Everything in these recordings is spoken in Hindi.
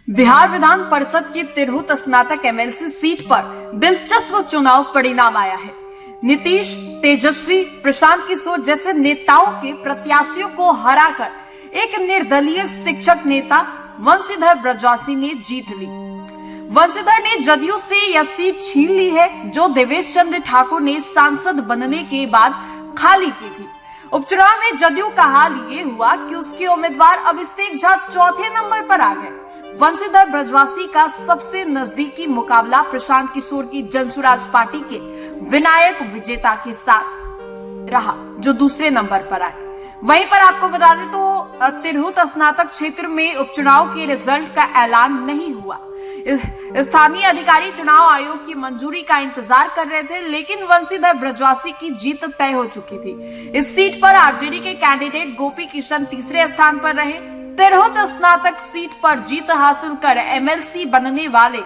बिहार विधान परिषद की तिरहुत स्नातक एमएलसी सीट पर दिलचस्प चुनाव परिणाम आया है। नीतीश, तेजस्वी, प्रशांत किशोर जैसे नेताओं के प्रत्याशियों को हराकर एक निर्दलीय शिक्षक नेता वंशीधर ब्रजवासी ने जीत ली। वंशीधर ने जदयू से यह सीट छीन ली है, जो देवेश चंद्र ठाकुर ने सांसद बनने के बाद खाली की थी। उपचुनाव में जदयू का हाल ये हुआ कि उसके उम्मीदवार अभिषेक झा चौथे नंबर पर आ गए। वंशीधर ब्रजवासी का सबसे नजदीकी मुकाबला प्रशांत किशोर की जनसुराज पार्टी के विनायक विजेता के साथ रहा, जो दूसरे नंबर पर आए। वहीं पर आपको बता दें तो तिरहुत स्नातक क्षेत्र में उपचुनाव के रिजल्ट का ऐलान नहीं हुआ। स्थानीय अधिकारी चुनाव आयोग की मंजूरी का इंतजार कर रहे थे, लेकिन वंशीधर ब्रजवासी की जीत तय हो चुकी थी। इस सीट पर आरजेडी के कैंडिडेट गोपी किशन तीसरे स्थान पर रहे। तिरहुत स्नातक सीट पर जीत हासिल कर एमएलसी बनने वाले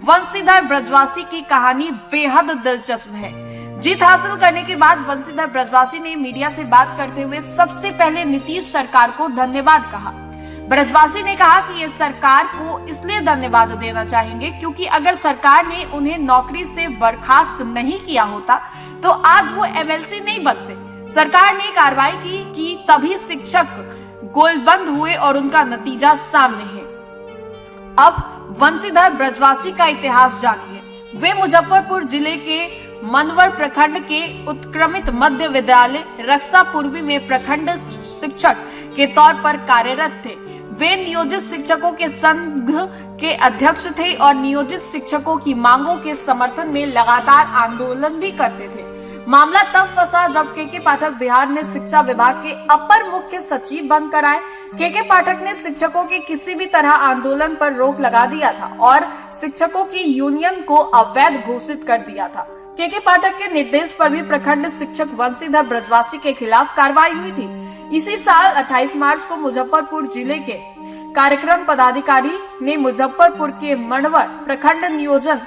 वंशीधर ब्रजवासी की कहानी बेहद दिलचस्प है। जीत हासिल करने के बाद वंशीधर ब्रजवासी ने मीडिया से बात करते हुए सबसे पहले नीतीश सरकार को धन्यवाद कहा। ब्रजवासी ने कहा कि ये सरकार को इसलिए धन्यवाद देना चाहेंगे क्योंकि अगर सरकार ने उन्हें नौकरी से बर्खास्त नहीं किया होता तो आज वो एमएलसी नहीं बनते। सरकार ने कार्रवाई की तभी शिक्षक गोलबंद हुए और उनका नतीजा सामने है। अब वंशीधर ब्रजवासी का इतिहास जानिए। वे मुजफ्फरपुर जिले के मनवर प्रखंड के उत्क्रमित मध्य विद्यालय रक्षा पूर्वी में प्रखंड शिक्षक के तौर पर कार्यरत थे। वे नियोजित शिक्षकों के संघ के अध्यक्ष थे और नियोजित शिक्षकों की मांगों के समर्थन में लगातार आंदोलन भी करते थे। मामला तब फंसा जब के पाठक बिहार में शिक्षा विभाग के अपर मुख्य सचिव बनकर आए। के पाठक ने शिक्षकों के किसी भी तरह आंदोलन पर रोक लगा दिया था और शिक्षकों की यूनियन को अवैध घोषित कर दिया था। के पाठक के निर्देश पर भी प्रखंड शिक्षक वंशीधर ब्रजवासी के खिलाफ कार्रवाई हुई थी। इसी साल 28 मार्च को मुजफ्फरपुर जिले के कार्यक्रम पदाधिकारी ने मुजफ्फरपुर के मनवर प्रखंड नियोजन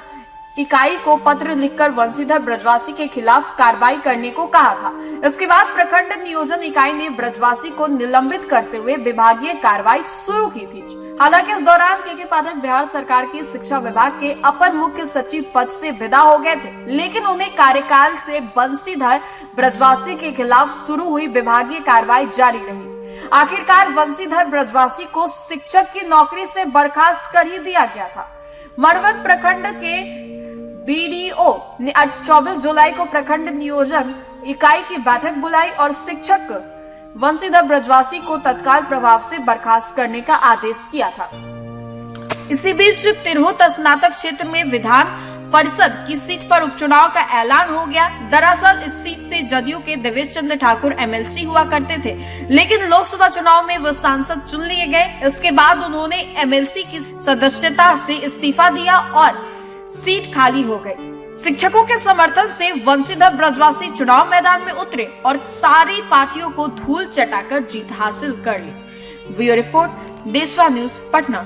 इकाई को पत्र लिखकर वंशीधर ब्रजवासी के खिलाफ कार्रवाई करने को कहा था। इसके बाद प्रखंड नियोजन इकाई ने ब्रजवासी को निलंबित करते हुए विभागीय कार्रवाई शुरू की थी। हालांकि इस दौरान के पाठक बिहार सरकार की शिक्षा विभाग के अपर मुख्य सचिव पद से विदा हो गए थे, लेकिन उन्हें कार्यकाल से वंशीधर ब्रजवासी के खिलाफ शुरू हुई विभागीय कार्रवाई जारी रही। आखिरकार वंशीधर ब्रजवासी को शिक्षक की नौकरी से बर्खास्त कर ही दिया गया था। मनवर प्रखंड के बीडीओ ने 24 जुलाई को प्रखंड नियोजन इकाई की बैठक बुलाई और शिक्षक वंशीधर ब्रजवासी को तत्काल प्रभाव से बर्खास्त करने का आदेश किया था। इसी बीच तिरहुत स्नातक क्षेत्र में विधान परिषद की सीट पर उपचुनाव का ऐलान हो गया। दरअसल इस सीट से जदयू के देवेश चंद्र ठाकुर एमएलसी हुआ करते थे, लेकिन लोकसभा चुनाव में वो सांसद चुन लिए गए। इसके बाद उन्होंने एमएलसी की सदस्यता से इस्तीफा दिया और सीट खाली हो गई। शिक्षकों के समर्थन से वंशीधर ब्रजवासी चुनाव मैदान में उतरे और सारी पार्टियों को धूल चटाकर जीत हासिल कर ली। ब्यूरो रिपोर्ट, देशवा न्यूज, पटना।